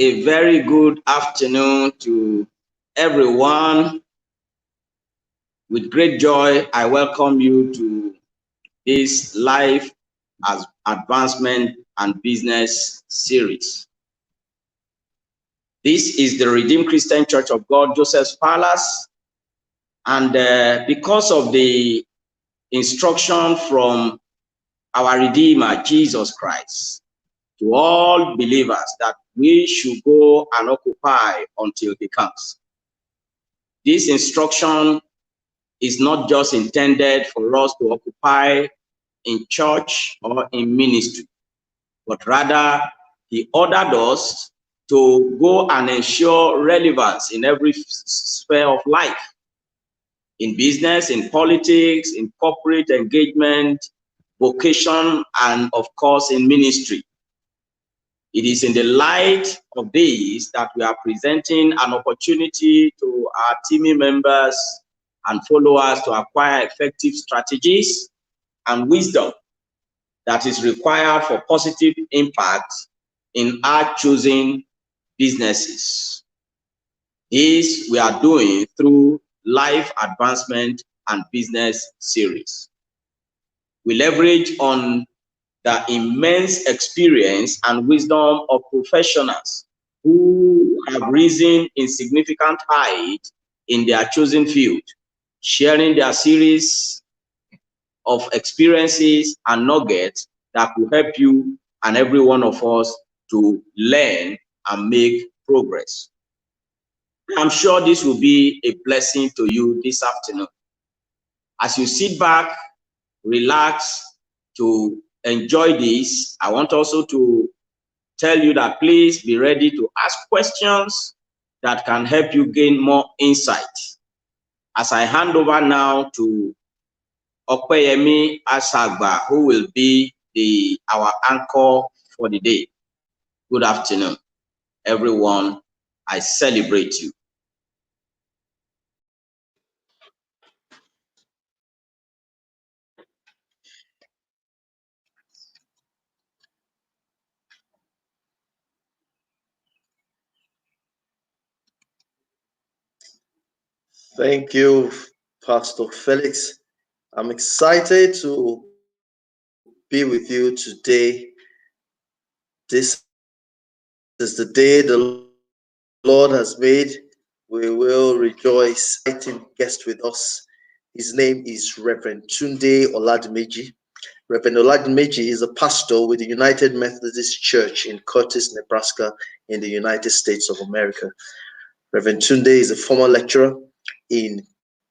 A very good afternoon to everyone. With great joy, I welcome you to this Life as Advancement and Business series. This is the Redeemed Christian Church of God, Joseph's Palace. And because of the instruction from our Redeemer, Jesus Christ, to all believers that we should go and occupy until he comes. This instruction is not just intended for us to occupy in church or in ministry, but rather he ordered us to go and ensure relevance in every sphere of life, in business, in politics, in corporate engagement, vocation, and of course in ministry. It is in the light of this that we are presenting an opportunity to our team members and followers to acquire effective strategies and wisdom that is required for positive impact in our choosing businesses. This we are doing through Life Advancement and Business series. We leverage on the immense experience and wisdom of professionals who have risen in significant height in their chosen field, sharing their series of experiences and nuggets that will help you and every one of us to learn and make progress. I'm sure this will be a blessing to you this afternoon. As you sit back, relax to enjoy this, I want also to tell you that please be ready to ask questions that can help you gain more insight. As I hand over now to Opeyemi Asagba, who will be our anchor for the day. Good afternoon, everyone. I celebrate you. Thank you, Pastor Felix. I'm excited to be with you today. This is the day the Lord has made. We will rejoice. Exciting guest with us. His name is Reverend Tunde Oladimeji. Reverend Oladimeji is a pastor with the United Methodist Church in Curtis, Nebraska, in the United States of America. Reverend Tunde is a former lecturer in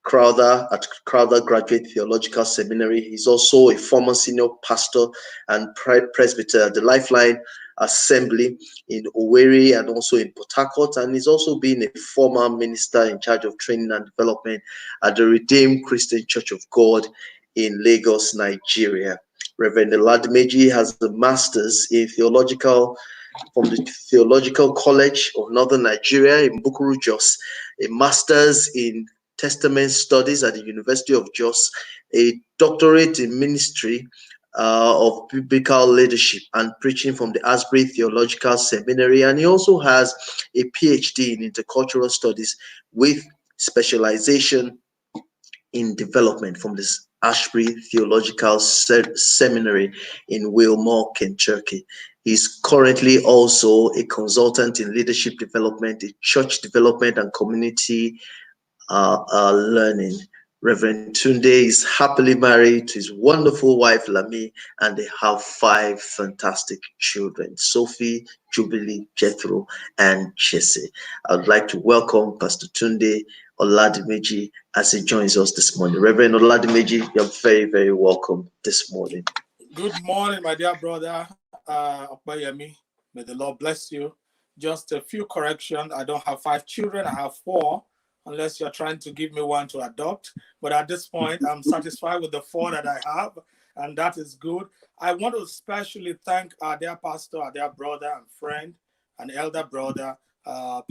Crowther Graduate Theological Seminary. He's also a former senior pastor and presbyter at the Lifeline Assembly in Owerri and also in Port Harcourt, and he's also been a former minister in charge of training and development at the Redeemed Christian Church of God in Lagos, Nigeria. Reverend Oladimeji has a master's in theological from the Theological College of Northern Nigeria in Bukuru, Jos, a master's in Testament Studies at the University of Jos, a doctorate in ministry of biblical leadership and preaching from the Asbury Theological Seminary, and he also has a PhD in intercultural studies with specialization in development from the Asbury Theological Seminary in Wilmore, Kentucky. He's currently also a consultant in leadership development, in church development, and community learning. Reverend Tunde is happily married to his wonderful wife, Lami, and they have 5 fantastic children, Sophie, Jubilee, Jethro, and Jesse. I'd like to welcome Pastor Tunde Oladimeji as he joins us this morning. Reverend Oladimeji, you're very, very welcome this morning. Good morning, my dear brother, Opeyemi. May the Lord bless you. Just a few corrections. I don't have 5 children, I have 4. Unless you're trying to give me one to adopt. But at this point, I'm satisfied with the 4 that I have, and that is good. I want to especially thank our dear pastor, our dear brother and friend, and elder brother,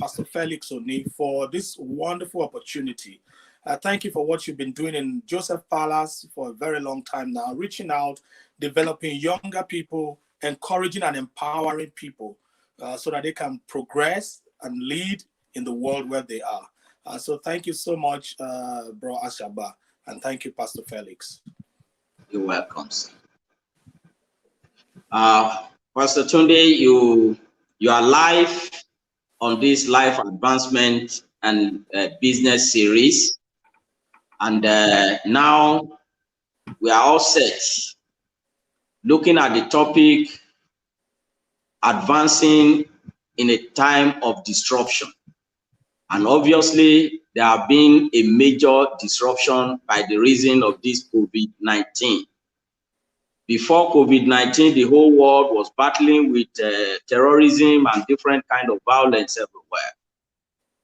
Pastor Felix Oni, for this wonderful opportunity. Thank you for what you've been doing in Joseph Palace for a very long time now, reaching out, developing younger people, encouraging and empowering people so that they can progress and lead in the world where they are. So thank you so much, Bro Ashaba, and thank you, Pastor Felix. You're welcome, sir. Pastor Tunde, you are live on this life advancement and business series, and now we are all set, looking at the topic, advancing in a time of disruption. And obviously, there have been a major disruption by the reason of this COVID-19. Before COVID-19, the whole world was battling with terrorism and different kind of violence everywhere.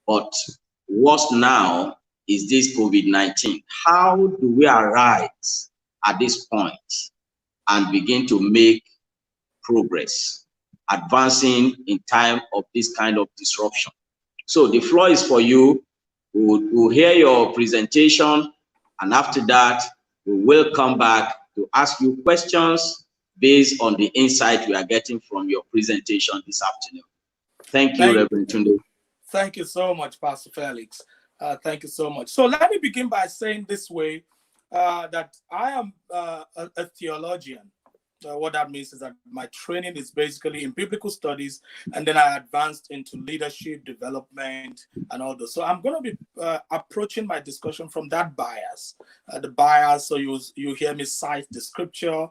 But worse now is this COVID-19. How do we arise at this point and begin to make progress, advancing in time of this kind of disruption? So the floor is for you. We'll hear your presentation, and after that, we will come back to ask you questions based on the insight we are getting from your presentation this afternoon. Thank you, Reverend Tunde. Thank you so much, Pastor Felix. Thank you so much. So let me begin by saying this way, that I am a theologian. What that means is that my training is basically in biblical studies, and then I advanced into leadership development and all this. So I'm going to be approaching my discussion from that bias, the bias. So you hear me cite the scripture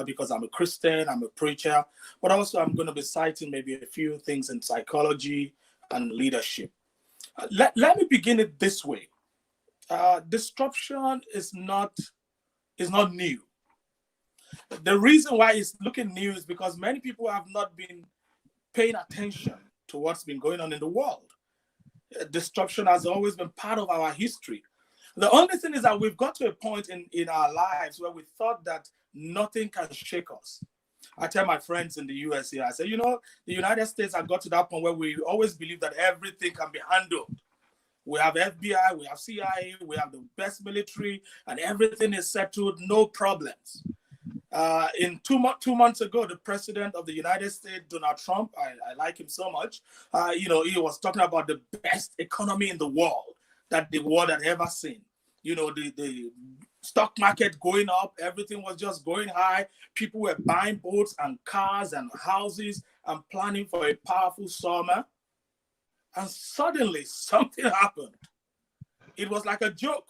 because I'm a Christian, I'm a preacher, but also I'm going to be citing maybe a few things in psychology and leadership. Let me begin it this way. Disruption is not new. The reason why it's looking new is because many people have not been paying attention to what's been going on in the world. Disruption has always been part of our history. The only thing is that we've got to a point in our lives where we thought that nothing can shake us. I tell my friends in the US here, I say, you know, the United States have got to that point where we always believe that everything can be handled. We have FBI, we have CIA, we have the best military, and everything is settled, no problems. In two months ago, the president of the United States, Donald Trump, I like him so much, he was talking about the best economy in the world that the world had ever seen. You know, the stock market going up, everything was just going high. People were buying boats and cars and houses and planning for a powerful summer. And suddenly something happened. It was like a joke.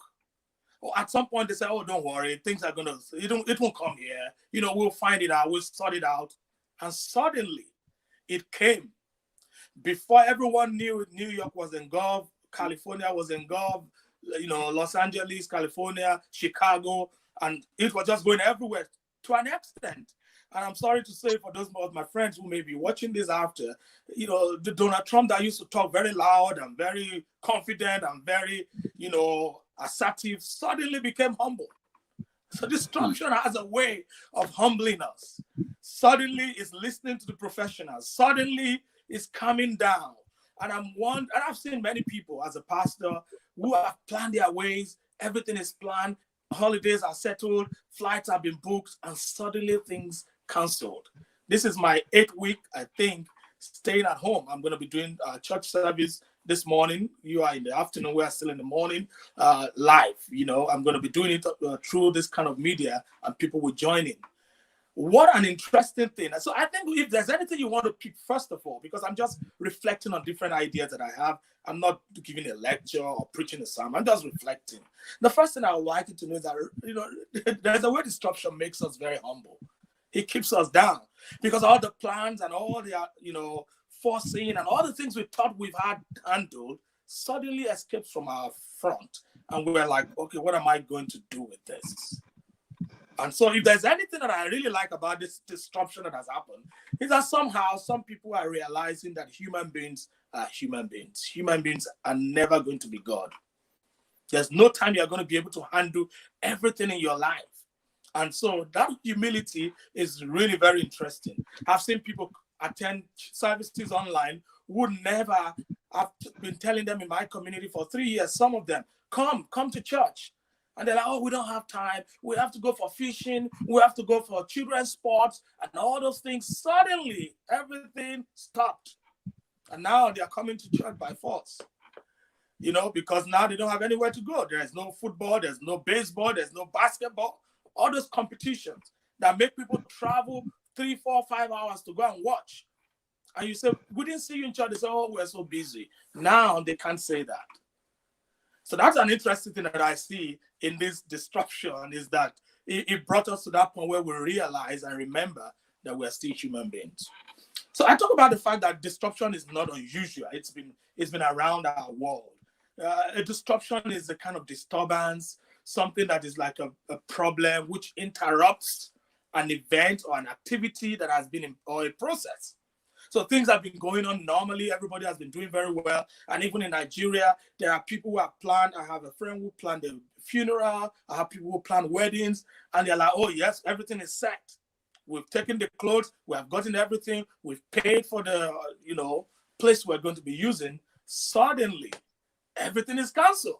At some point they said, oh, don't worry, things are gonna, it won't come here. You know, we'll find it out, we'll sort it out. And suddenly it came. Before everyone knew, New York was engulfed, California was engulfed, you know, Los Angeles, California, Chicago, and it was just going everywhere to an extent. And I'm sorry to say, for those of my friends who may be watching this after, you know, the Donald Trump that used to talk very loud and very confident and very, you know, assertive, suddenly became humble. So disruption has a way of humbling us. Suddenly is listening to the professionals. Suddenly is coming down. And I've seen many people as a pastor who have planned their ways. Everything is planned. Holidays are settled. Flights have been booked. And suddenly things canceled. This is my 8th week, I think, staying at home. I'm going to be doing a church service this morning. You are in the afternoon. We are still in the morning, live. You know, I'm going to be doing it through this kind of media, and people will join in. What an interesting thing. So I think if there's anything you want to pick, first of all, because I'm just reflecting on different ideas that I have. I'm not giving a lecture or preaching a sermon. I'm just reflecting. The first thing I would like you to know is that, you know, there's a way disruption makes us very humble. It keeps us down because all the plans and all the, you know, foreseeing and all the things we thought we've had handled suddenly escapes from our front. And we're like, okay, what am I going to do with this? And so if there's anything that I really like about this disruption that has happened, is that somehow some people are realizing that human beings are human beings. Human beings are never going to be God. There's no time you're going to be able to handle everything in your life. And so that humility is really very interesting. I've seen people attend services online who would never have been telling them in my community for 3 years, some of them, come to church. And they're like, oh, we don't have time. We have to go for fishing. We have to go for children's sports and all those things. Suddenly, everything stopped. And now they are coming to church by force. Because now they don't have anywhere to go. There is no football. There's no baseball. There's no basketball. All those competitions that make people travel 3, 4, 5 hours to go and watch. And you say, we didn't see you in church. They say, oh, we're so busy. Now they can't say that. So that's an interesting thing that I see in this disruption, is that it brought us to that point where we realize and remember that we're still human beings. So I talk about the fact that disruption is not unusual. It's been around our world. A disruption is a kind of disturbance, something that is like a problem which interrupts an event or an activity that has been or a process. So things have been going on normally. Everybody has been doing very well. And even in Nigeria, there are people who have planned. I have a friend who planned a funeral. I have people who plan weddings. And they're like, oh, yes, everything is set. We've taken the clothes. We have gotten everything. We've paid for the, place we're going to be using. Suddenly, everything is canceled.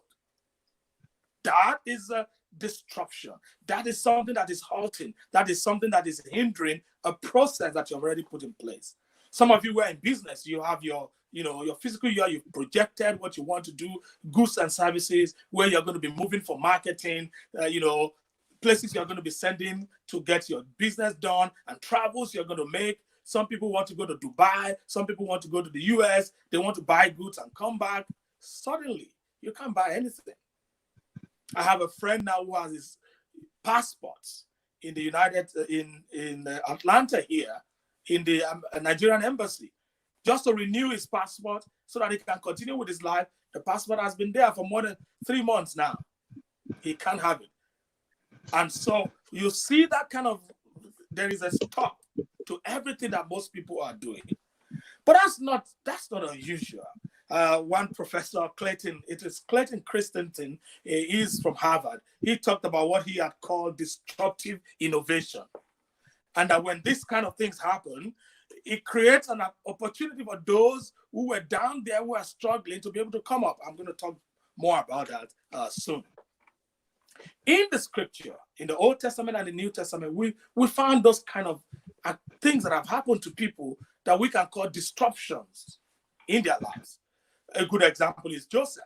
That is a disruption. That is something that is halting. That is something that is hindering a process that you've already put in place. Some of you were in business. You have your fiscal year. You've projected what you want to do, goods and services, where you're going to be moving for marketing, places you're going to be sending to get your business done, and travels you're going to make. Some people want to go to Dubai. Some people want to go to the US. They want to buy goods and come back. Suddenly, you can't buy anything. I have a friend now who has his passports in the in Atlanta here, in the Nigerian embassy, just to renew his passport so that he can continue with his life. The passport has been there for more than 3 months now. He can't have it. And so you see that there is a stop to everything that most people are doing. But that's not unusual. One professor, Clayton Christensen, is from Harvard. He talked about what he had called disruptive innovation. And that when this kind of things happen, it creates an opportunity for those who were down there, who are struggling, to be able to come up. I'm going to talk more about that soon. In the scripture, in the Old Testament and the New Testament, we found those kind of things that have happened to people that we can call disruptions in their lives. A good example is Joseph,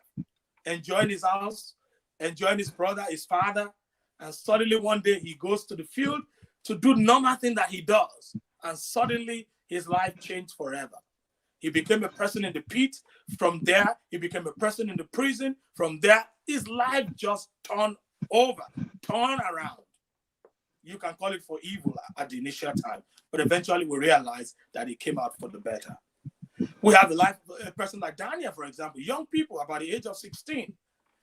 enjoying his house, enjoying his brother, his father, and suddenly one day he goes to the field to do normal thing that he does, and suddenly his life changed forever. He became a person in the pit. From there, he became a person in the prison. From there, his life just turned around. You can call it for evil at the initial time, but eventually we realize that it came out for the better. We have the life of a person like Daniel, for example, young people about the age of 16.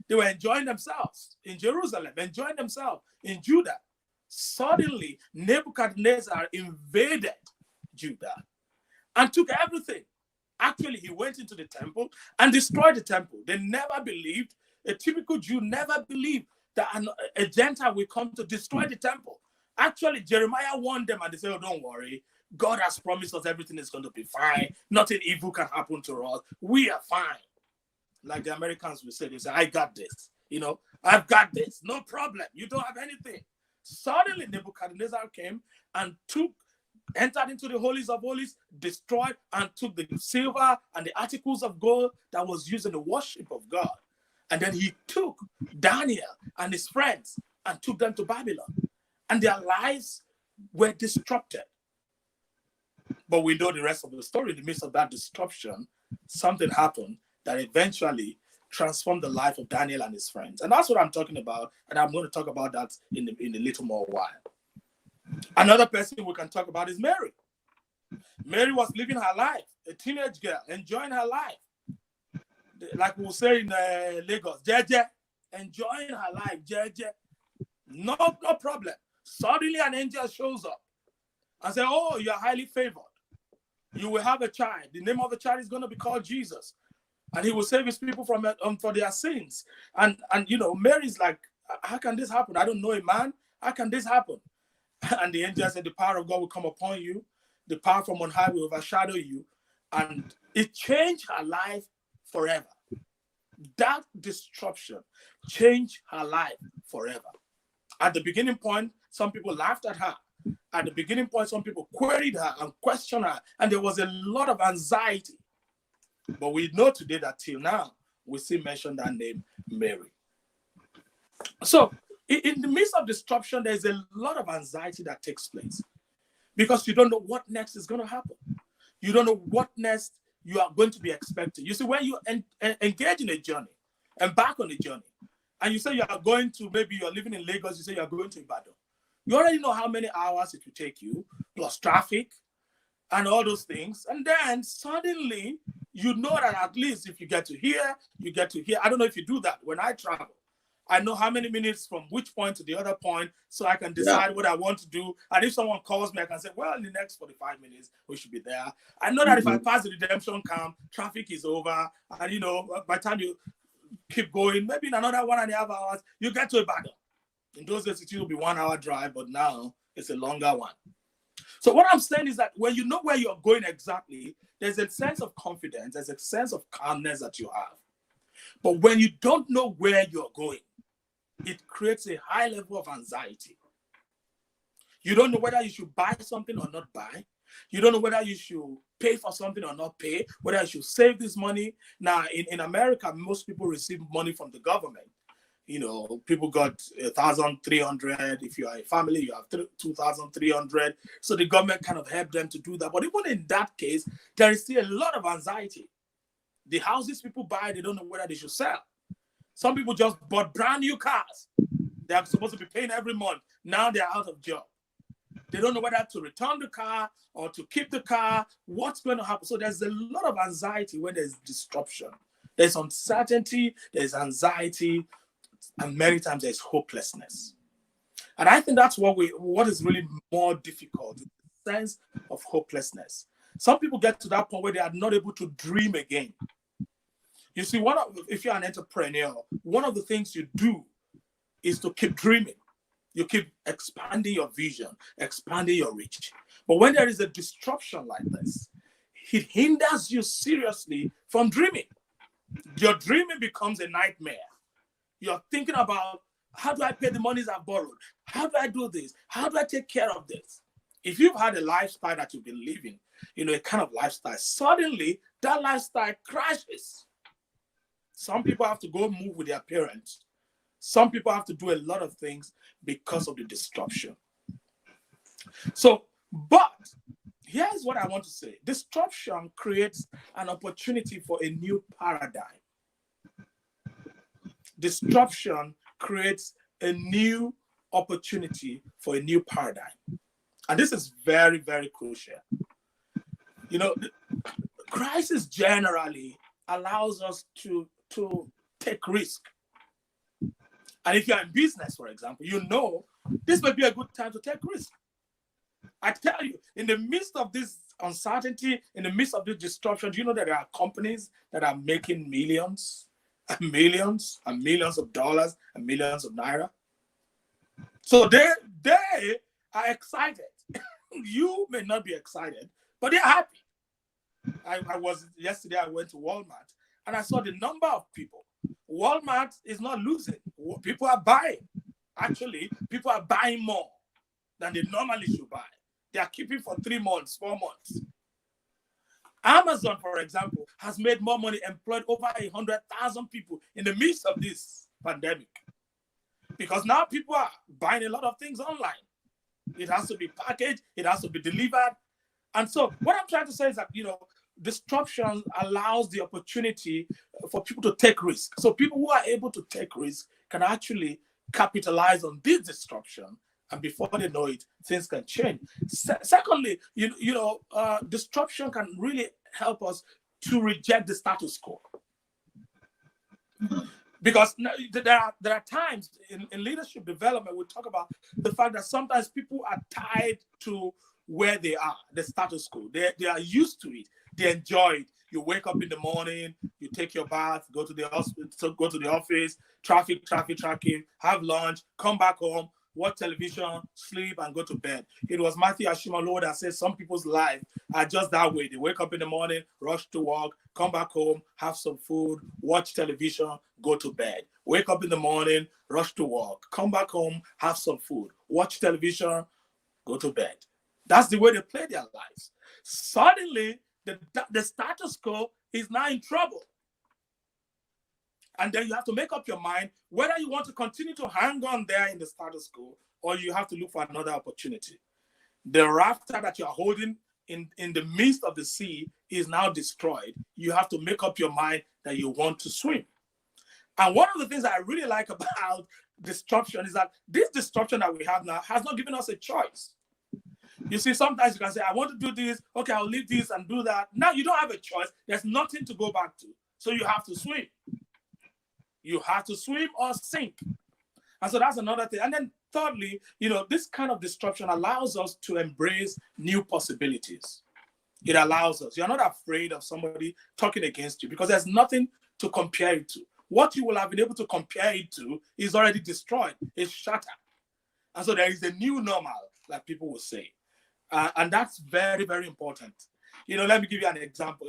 They were enjoying themselves in Jerusalem, enjoying themselves in Judah. Suddenly, Nebuchadnezzar invaded Judah and took everything. Actually, he went into the temple and destroyed the temple. They never believed, a typical Jew never believed that a Gentile will come to destroy the temple. Actually, Jeremiah warned them and they said, oh, don't worry. God has promised us everything is going to be fine. Nothing evil can happen to us. We are fine. Like the Americans will say, they say, I got this. I've got this. No problem. You don't have anything. Suddenly, Nebuchadnezzar came and entered into the holies of holies, destroyed and took the silver and the articles of gold that was used in the worship of God. And then he took Daniel and his friends and took them to Babylon. And their lives were disrupted. But we know the rest of the story. In the midst of that disruption, something happened that eventually transformed the life of Daniel and his friends. And that's what I'm talking about. And I'm going to talk about that in a little more while. Another person we can talk about is Mary. Mary was living her life, a teenage girl, enjoying her life. Like we'll say in Lagos, Jeje, enjoying her life, Jeje. No problem. Suddenly an angel shows up and says, oh, you're highly favored. You will have a child. The name of the child is going to be called Jesus. And he will save his people from for their sins. And Mary's like, how can this happen? I don't know a man. How can this happen? And the angel said, the power of God will come upon you. The power from on high will overshadow you. And it changed her life forever. That disruption changed her life forever. At the beginning point, some people laughed at her. At the beginning point, some people queried her and questioned her, and there was a lot of anxiety. But we know today that till now, we still mention that name, Mary. So in the midst of disruption, there's a lot of anxiety that takes place because you don't know what next is going to happen. You don't know what next you are going to be expected. You see, when you engage in a journey, embark on a journey, and you say you are going to, maybe you're living in Lagos, you say you're going to Ibadan. You already know how many hours it will take you, plus traffic and all those things. And then suddenly, you know that at least if you get to here, you get to here. I don't know if you do that. When I travel, I know how many minutes from which point to the other point, so I can decide what I want to do. And if someone calls me, I can say, well, in the next 45 minutes, we should be there. I know that if I pass the redemption camp, traffic is over. And, you know, by the time you keep going, maybe in another 1.5 hours, you get to Ibadan. In those days, it will be 1 hour drive, but now it's a longer one. So what I'm saying is that when you know where you're going exactly, there's a sense of confidence, there's a sense of calmness that you have. But when you don't know where you're going, it creates a high level of anxiety. You don't know whether you should buy something or not buy. You don't know whether you should pay for something or not pay, whether you should save this money. Now, in America, most people receive money from the government. You know, people got 1,300. If you are a family, you have 2,300. So the government kind of helped them to do that. But even in that case, there is still a lot of anxiety. The houses people buy, they don't know whether they should sell. Some people just bought brand new cars. They are supposed to be paying every month. Now they're out of job. They don't know whether to return the car or to keep the car. What's going to happen? So there's a lot of anxiety when there's disruption. There's uncertainty, there's anxiety, and many times there's hopelessness. And I think that's what is really more difficult, the sense of hopelessness. Some people get to that point where they are not able to dream again. You see, if you're an entrepreneur, one of the things you do is to keep dreaming. You keep expanding your vision, expanding your reach. But when there is a disruption like this, it hinders you seriously from dreaming. Your dreaming becomes a nightmare. You're thinking about, how do I pay the monies I've borrowed? How do I do this? How do I take care of this? If you've had a lifestyle that you've been living, you know, a kind of lifestyle, suddenly that lifestyle crashes. Some people have to go move with their parents. Some people have to do a lot of things because of the disruption. So, but here's what I want to say. Disruption creates an opportunity for a new paradigm. Disruption creates a new opportunity for a new paradigm. And this is very, very crucial. You know, crisis generally allows us to take risk. And if you're in business, for example, you know this may be a good time to take risk. I tell you, in the midst of this uncertainty, in the midst of this disruption, do you know that there are companies that are making millions and millions and millions of dollars and millions of naira? So they are excited. You may not be excited, but they're happy. Yesterday I went to Walmart and I saw the number of people. Walmart is not losing. People are buying. Actually, people are buying more than they normally should buy. They are keeping for 3 months, 4 months. Amazon, for example, has made more money, employed over 100,000 people in the midst of this pandemic. Because now people are buying a lot of things online. It has to be packaged, it has to be delivered. And so what I'm trying to say is that, you know, disruption allows the opportunity for people to take risk. So people who are able to take risk can actually capitalize on this disruption, and before they know it, things can change. Secondly, disruption can really help us to reject the status quo. Because there are times in leadership development, we talk about the fact that sometimes people are tied to where they are, the status quo. They are used to it. They enjoy it. You wake up in the morning, you take your bath, go to the hospital, go to the office, traffic, have lunch, come back home. watch television, sleep, and go to bed. It was Matthew Ashimolo that said some people's life are just that way. They wake up in the morning, rush to work, come back home, have some food, watch television, go to bed. Wake up in the morning, rush to work, come back home, have some food, watch television, go to bed. That's the way they play their lives. Suddenly, the status quo is now in trouble. And then you have to make up your mind whether you want to continue to hang on there in the status quo or you have to look for another opportunity. The rafter that you're holding in the midst of the sea is now destroyed. You have to make up your mind that you want to swim. And one of the things I really like about disruption is that this disruption that we have now has not given us a choice. You see, sometimes you can say, I want to do this. Okay, I'll leave this and do that. Now you don't have a choice. There's nothing to go back to. So you have to swim. You have to swim or sink. And so that's another thing. And then thirdly, this kind of disruption allows us to embrace new possibilities. It allows us. You're not afraid of somebody talking against you because there's nothing to compare it to. What you will have been able to compare it to is already destroyed. It's shattered. And so there is a new normal, like people will say. And that's very, very important. Let me give you an example.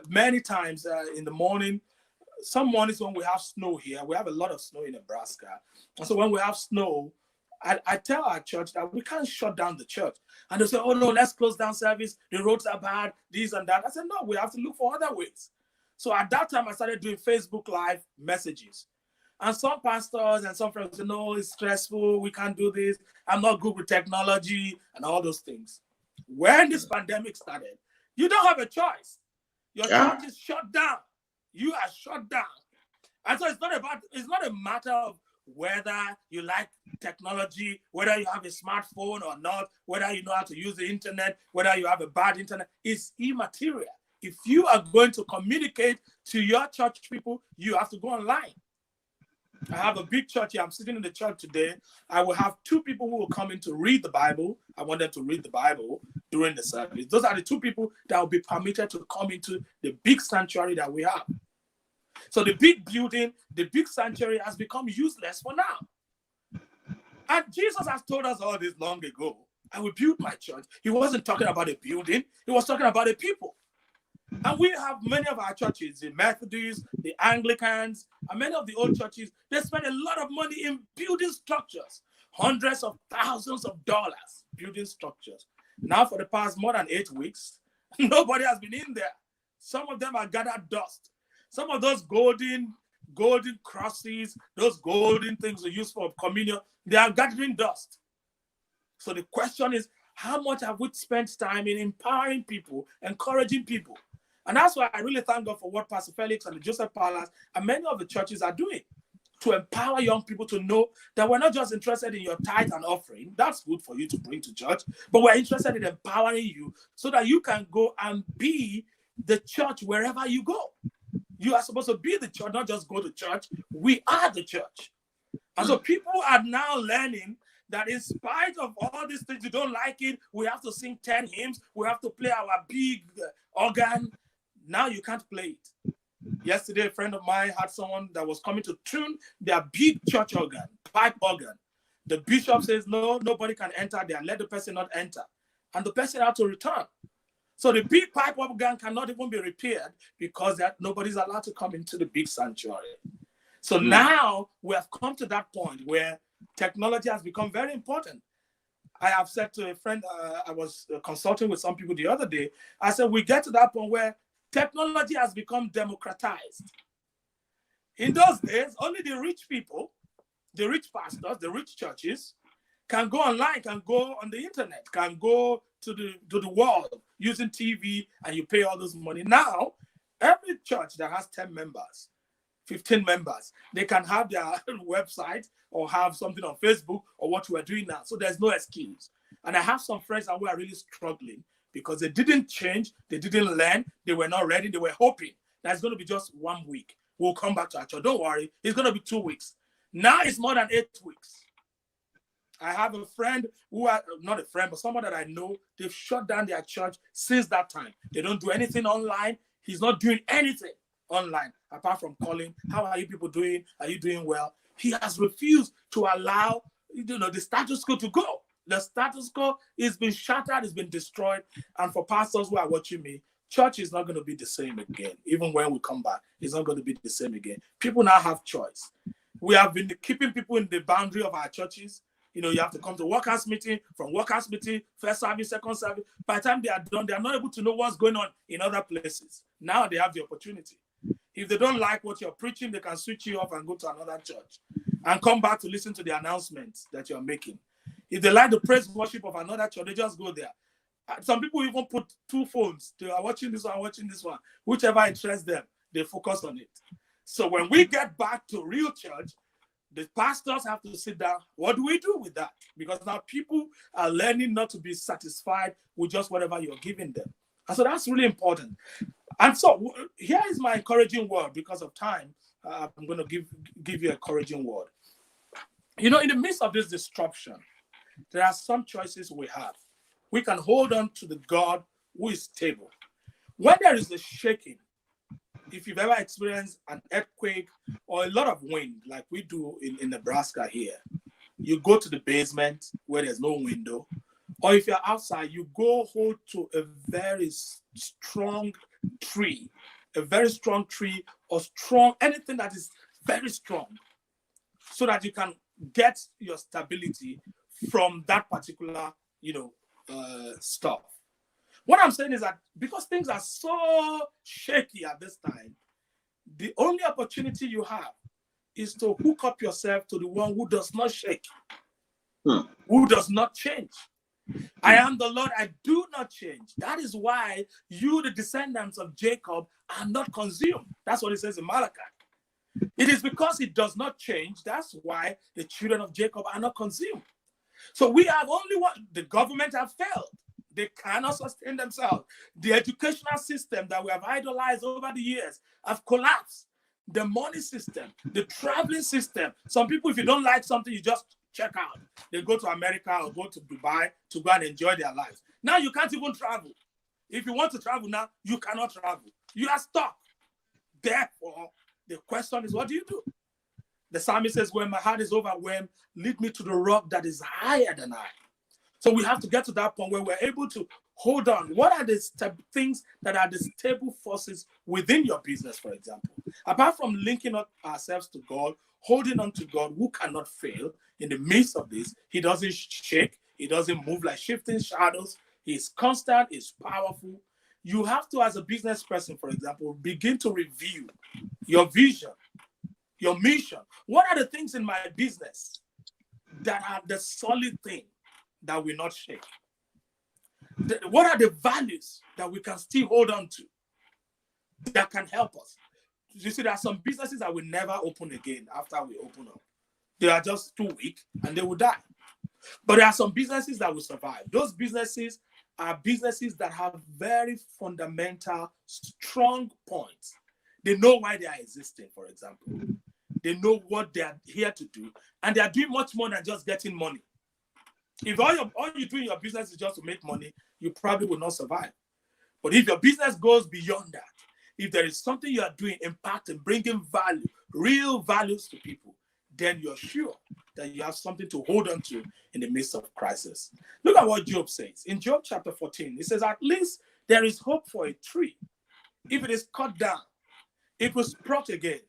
Many times in the morning, some mornings when we have snow here, we have a lot of snow in Nebraska. And so when we have snow, I tell our church that we can't shut down the church. And they say, oh no, let's close down service. The roads are bad, this and that. I said, no, we have to look for other ways. So at that time, I started doing Facebook Live messages. And some pastors and some friends say, no, it's stressful. We can't do this. I'm not good with technology and all those things. When this pandemic started, you don't have a choice. Your church is shut down. You are shut down. And so it's not a matter of whether you like technology, whether you have a smartphone or not, whether you know how to use the internet, whether you have a bad internet. It's immaterial. If you are going to communicate to your church people, you have to go online. I have a big church here. I'm sitting in the church today. I will have 2 people who will come in to read the Bible. I want them to read the Bible during the service. Those are the 2 people that will be permitted to come into the big sanctuary that we have. So the big building, the big sanctuary has become useless for now. And Jesus has told us all this long ago. I will build my church. He wasn't talking about a building. He was talking about a people. And we have many of our churches, the Methodists, the Anglicans, and many of the old churches, they spend a lot of money in building structures, hundreds of thousands of dollars building structures. Now for the past more than 8 weeks, nobody has been in there. Some of them are gathered dust. Some of those golden crosses, those golden things we use for communion, they are gathering dust. So the question is, how much have we spent time in empowering people, encouraging people? And that's why I really thank God for what Pastor Felix and the Joseph Palace and many of the churches are doing to empower young people to know that we're not just interested in your tithe and offering. That's good for you to bring to church, but we're interested in empowering you so that you can go and be the church wherever you go. You are supposed to be the church, not just go to church. We are the church. And so people are now learning that in spite of all these things, you don't like it, we have to sing 10 hymns, we have to play our big organ. Now you can't play it. Yesterday, a friend of mine had someone that was coming to tune their big church organ, pipe organ. The bishop says, no, nobody can enter there. Let the person not enter. And the person had to return. So the big pipe organ cannot even be repaired because nobody's allowed to come into the big sanctuary. So now we have come to that point where technology has become very important. I have said to a friend, I was consulting with some people the other day, I said, we get to that point where technology has become democratized. In those days, only the rich people, the rich pastors, the rich churches can go online, can go on the internet, can go to the world using TV, and you pay all this money. Now, every church that has 10 members, 15 members, they can have their website or have something on Facebook or what we're doing now. So there's no excuse. And I have some friends who are really struggling because they didn't change, they didn't learn, they were not ready, they were hoping that it's going to be just 1 week. We'll come back to our church. Don't worry, it's going to be 2 weeks. Now it's more than 8 weeks. I have a friend not a friend, but someone that I know, they've shut down their church since that time. They don't do anything online. He's not doing anything online apart from calling. How are you people doing? Are you doing well? He has refused to allow the status quo to go. The status quo is been shattered, it's been destroyed. And for pastors who are watching me, church is not going to be the same again. Even when we come back, it's not going to be the same again. People now have choice. We have been keeping people in the boundary of our churches. You have to come to workers' meeting, from workers' meeting, first service, second service. By the time they are done, they are not able to know what's going on in other places. Now they have the opportunity. If they don't like what you're preaching, they can switch you off and go to another church and come back to listen to the announcements that you're making. If they like the praise worship of another church, they just go there. Some people even put 2 phones. They are watching this one, watching this one. Whichever interests them, they focus on it. So when we get back to real church, the pastors have to sit down. What do we do with that? Because now people are learning not to be satisfied with just whatever you're giving them. And so that's really important. And so here is my encouraging word. Because of time, I'm going to give you an encouraging word. In the midst of this disruption, there are some choices we have. We can hold on to the God who is stable. When there is a shaking, if you've ever experienced an earthquake or a lot of wind, like we do in Nebraska here, you go to the basement where there's no window, or if you're outside, you go hold to a very strong tree, or anything that is very strong, so that you can get your stability from that particular, stuff. What I'm saying is that because things are so shaky at this time, the only opportunity you have is to hook up yourself to the one who does not shake, who does not change. I am the Lord, I do not change. That is why you, the descendants of Jacob, are not consumed. That's what it says in Malachi. It is because it does not change. That's why the children of Jacob are not consumed. So we have only one. The government have failed. They cannot sustain themselves. The educational system that we have idolized over the years have collapsed. The money system, the traveling system. Some people, if you don't like something, you just check out. They go to America or go to Dubai to go and enjoy their lives. Now you can't even travel. If you want to travel now, you cannot travel. You are stuck. Therefore, the question is, what do you do? The psalmist says, when my heart is overwhelmed, lead me to the rock that is higher than I. So we have to get to that point where we're able to hold on. What are the things that are the stable forces within your business, for example? Apart from linking up ourselves to God, holding on to God, who cannot fail in the midst of this. He doesn't shake. He doesn't move like shifting shadows. He's constant. He's powerful. You have to, as a business person, for example, begin to review your vision, your mission. What are the things in my business that are the solid thing that will not shake? What are the values that we can still hold on to that can help us? You see, there are some businesses that will never open again after we open up. They are just too weak and they will die. But there are some businesses that will survive. Those businesses are businesses that have very fundamental, strong points. They know why they are existing, for example. They know what they are here to do, and they are doing much more than just getting money. If all you do in your business is just to make money, you probably will not survive. But if your business goes beyond that, if there is something you are doing, impacting, bringing value, real values to people, then you're sure that you have something to hold on to in the midst of crisis. Look at what Job says. In Job chapter 14, it says, at least there is hope for a tree. If it is cut down, it will sprout again,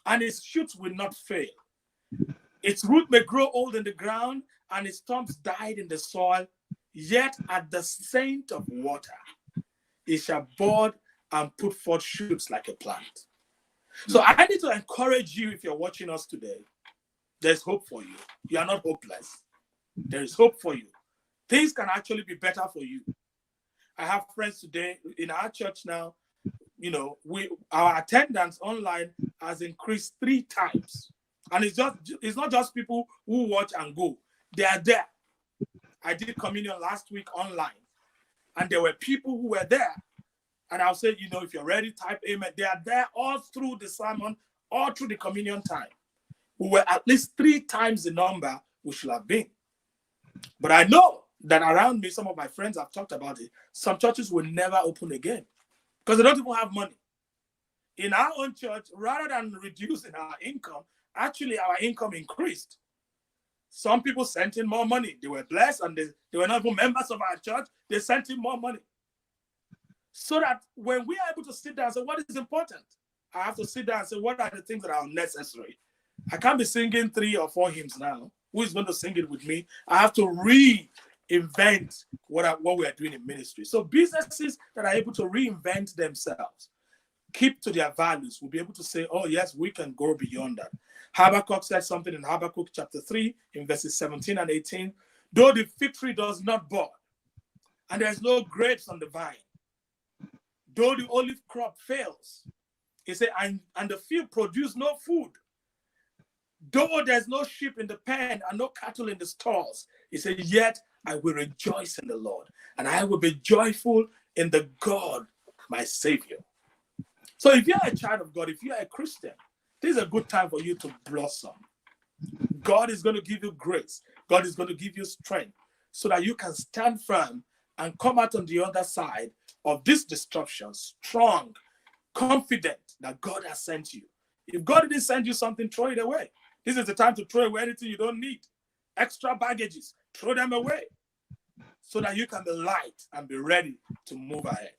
and its shoots will not fail. Its root may grow old in the ground, and its stumps died in the soil, yet at the scent of water, it shall bud and put forth shoots like a plant. So I need to encourage you, if you're watching us today, there's hope for you. You are not hopeless. There is hope for you. Things can actually be better for you. I have friends today in our church now, our attendance online has increased 3 times. And it's not just people who watch and go. They are there. I did communion last week online, and there were people who were there. And I'll say, if you're ready, type amen. They are there all through the sermon, all through the communion time. We were at least 3 times the number we should have been. But I know that around me, some of my friends have talked about it. Some churches will never open again because they don't even have money. In our own church, rather than reducing our income, actually our income increased. Some people sent in more money. They were blessed, and they were not even members of our church. They sent in more money. So that when we are able to sit down and say, what is important? I have to sit down and say, what are the things that are unnecessary? I can't be singing 3 or 4 hymns now. Who is going to sing it with me? I have to reinvent what we are doing in ministry. So businesses that are able to reinvent themselves, keep to their values, will be able to say, oh, yes, we can go beyond that. Habakkuk said something in Habakkuk chapter 3, in verses 17 and 18. Though the fig tree does not bud, and there's no grapes on the vine, though the olive crop fails, he said, and the field produce no food, though there's no sheep in the pen and no cattle in the stalls, he said, yet I will rejoice in the Lord, and I will be joyful in the God, my Savior. So if you're a child of God, if you're a Christian, this is a good time for you to blossom. God is going to give you grace. God is going to give you strength so that you can stand firm and come out on the other side of this destruction, strong, confident that God has sent you. If God didn't send you something, throw it away. This is the time to throw away anything you don't need. Extra baggages, throw them away so that you can be light and be ready to move ahead.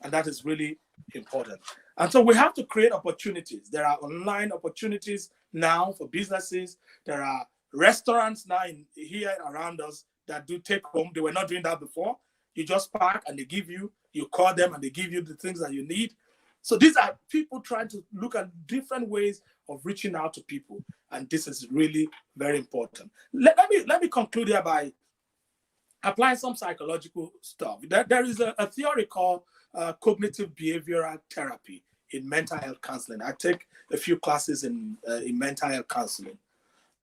And that is really important. And so we have to create opportunities. There are online opportunities now for businesses. There are restaurants now here around us that do take home. They were not doing that before. You just park and they give you, you call them and they give you the things that you need. So these are people trying to look at different ways of reaching out to people. And this is really very important. Let me conclude here by applying some psychological stuff. There is a theory called cognitive behavioral therapy in mental health counseling. I take a few classes in mental health counseling.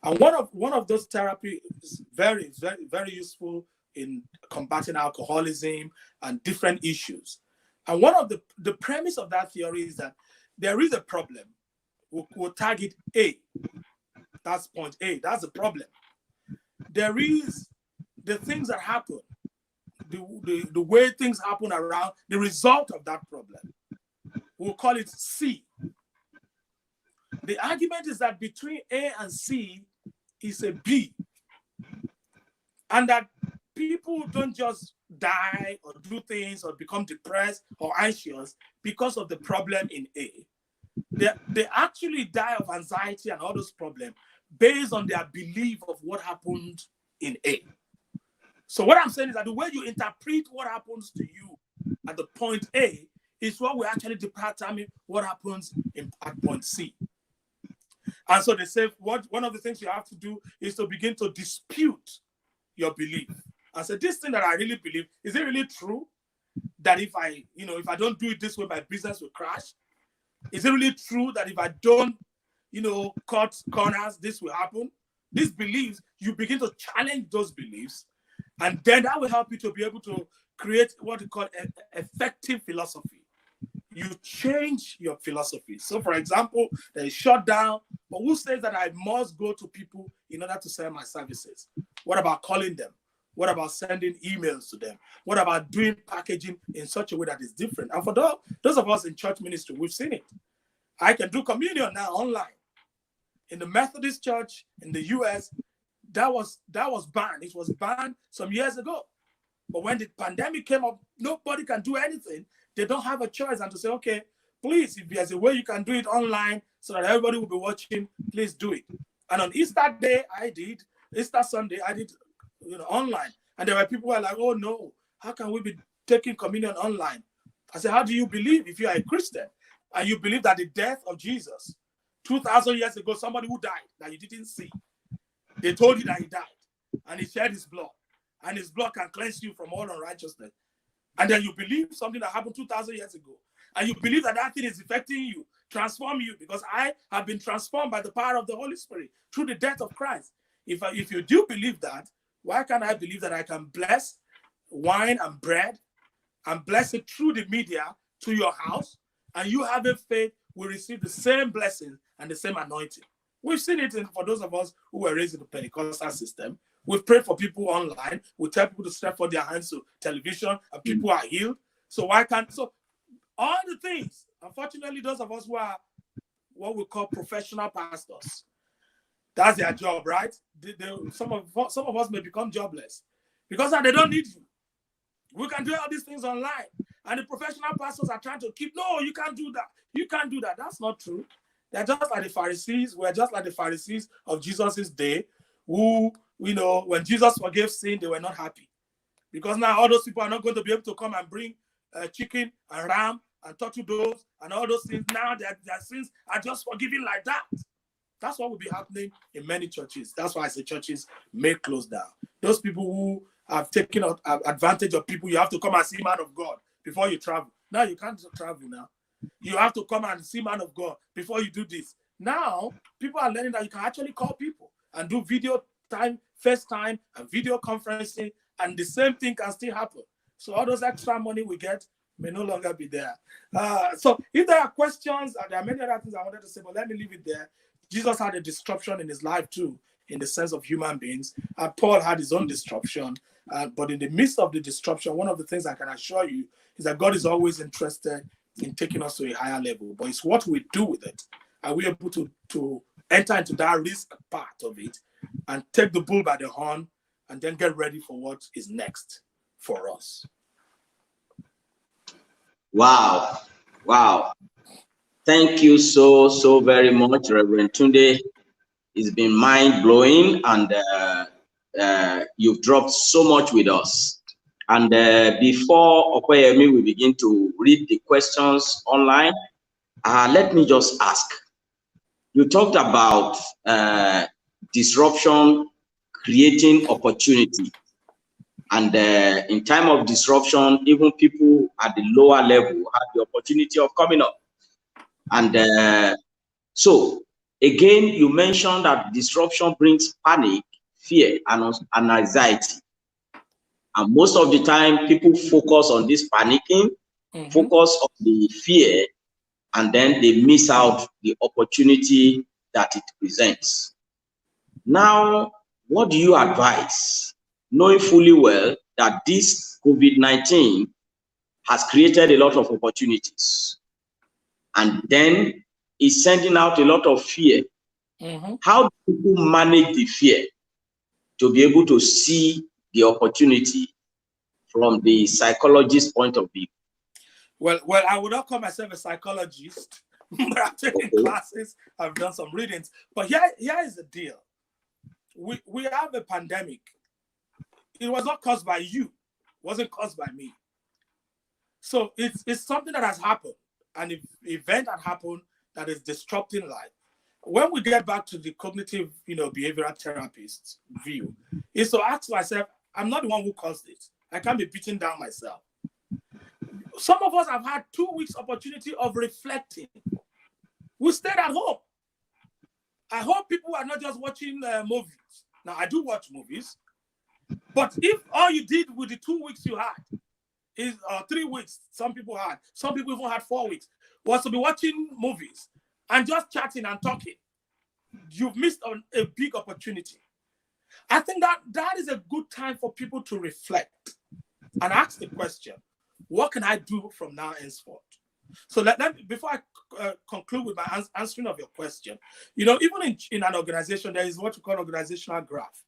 And one of those therapies is very, very, very useful in combating alcoholism and different issues. And one of the premise of that theory is that there is a problem. We'll target A. That's point A. That's the problem. There is the things that happen, the way things happen around, the result of that problem. We'll call it C. The argument is that between A and C is a B. And that people don't just die or do things or become depressed or anxious because of the problem in A. They actually die of anxiety and all those problems based on their belief of what happened in A. So what I'm saying is that the way you interpret what happens to you at the point A is what will actually determine what happens at point C. And so they say one of the things you have to do is to begin to dispute your belief. And say, this thing that I really believe, is it really true that if I don't do it this way, my business will crash? Is it really true that if I don't, cut corners, this will happen? These beliefs, you begin to challenge those beliefs, and then that will help you to be able to create what we call effective philosophy. You change your philosophy. So, for example, there is shutdown, but who says that I must go to people in order to sell my services? What about calling them? What about sending emails to them? What about doing packaging in such a way that is different? And for those of us in church ministry, we've seen it. I can do communion now online. In the Methodist Church in the US, that was banned. It was banned some years ago. But when the pandemic came up, nobody can do anything. They don't have a choice and to say, okay, please, if there's a way you can do it online so that everybody will be watching, please do it. And on Easter Day, Easter Sunday, I did online. And there were people who were like, oh no, how can we be taking communion online? I said, how do you believe if you are a Christian and you believe that the death of Jesus 2,000 years ago, somebody who died that you didn't see, they told you that he died and he shed his blood and his blood can cleanse you from all unrighteousness. And then you believe something that happened 2,000 years ago and you believe that that thing is affecting you, transform you, because I have been transformed by the power of the Holy Spirit through the death of Christ. If you do believe that, why can't I believe that I can bless wine and bread and bless it through the media to your house, and you having faith will receive the same blessing and the same anointing? We've seen it for those of us who were raised in the Pentecostal system. We've prayed for people online. We tell people to stretch for their hands to television, and people are healed. So why can't, so all the things, unfortunately, those of us who are what we call professional pastors, That's their job, right? Some of us may become jobless because they don't need you. We can do all these things online. And the professional pastors are trying to keep, no, you can't do that. You can't do that. That's not true. They're just like the Pharisees. We're just like the Pharisees of Jesus' day who, when Jesus forgave sin, they were not happy. Because now all those people are not going to be able to come and bring chicken and ram and turtle doves and all those things. Now their sins are just forgiven like that. That's what will be happening in many churches. That's why I say churches may close down. Those people who have taken advantage of people, you have to come and see man of God before you travel. Now you can't travel now. You have to come and see man of God before you do this. Now, people are learning that you can actually call people and do video time, FaceTime, and video conferencing, and the same thing can still happen. So all those extra money we get may no longer be there. So if there are questions, and there are many other things I wanted to say, but let me leave it there. Jesus had a disruption in his life too, in the sense of human beings. Paul had his own disruption. But in the midst of the disruption, one of the things I can assure you is that God is always interested in taking us to a higher level. But it's what we do with it. Are we able to enter into that risk part of it and take the bull by the horn and then get ready for what is next for us? Wow. Wow. Thank you so very much, Reverend Tunde. It's been mind-blowing, and you've dropped so much with us. And before Opeyemi we begin to read the questions online, let me just ask. You talked about disruption creating opportunity. And in time of disruption, even people at the lower level had the opportunity of coming up. And so, again, you mentioned that disruption brings panic, fear, and anxiety. And most of the time, people focus on this panicking, focus on the fear, and then they miss out the opportunity that it presents. Now, what do you advise, knowing fully well that this COVID-19 has created a lot of opportunities, and then is sending out a lot of fear? How do people manage the fear to be able to see the opportunity from the psychologist's point of view? Well, I would not call myself a psychologist, but I've taken classes, I've done some readings. But here is the deal. We have a pandemic. It was not caused by you. It wasn't caused by me. So it's something that has happened, an event that happened that is disrupting life. When we get back to the cognitive, behavioral therapist view, is to ask myself, I'm not the one who caused it. I can't be beating down myself. Some of us have had 2 weeks opportunity of reflecting. We stayed at home. I hope people are not just watching movies. Now, I do watch movies, but if all you did with the 2 weeks you had is 3 weeks, some people even had 4 weeks, was to be watching movies and just chatting and talking, you've missed a big opportunity. I think that is a good time for people to reflect and ask the question, what can I do from now henceforth? So before I conclude with my answering of your question, even in an organization, there is what we call organizational graph.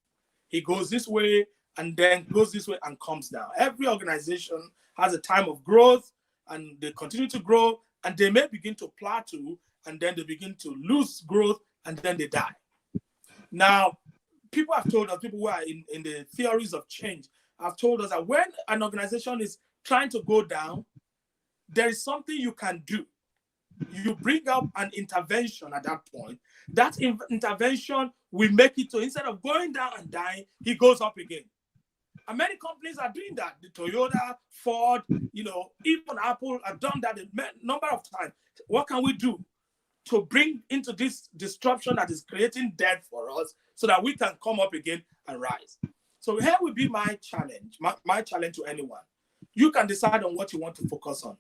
It goes this way and then goes this way and comes down. Every organization has a time of growth, and they continue to grow, and they may begin to plateau, and then they begin to lose growth, and then they die. Now, people have told us, people who are in the theories of change have told us that when an organization is trying to go down, there is something you can do. You bring up an intervention at that point. That intervention will make it to, instead of going down and dying, he goes up again. And many companies are doing that. The Toyota, Ford, even Apple have done that a number of times. What can we do to bring into this disruption that is creating death for us so that we can come up again and rise? So here will be my challenge, my challenge to anyone. You can decide on what you want to focus on.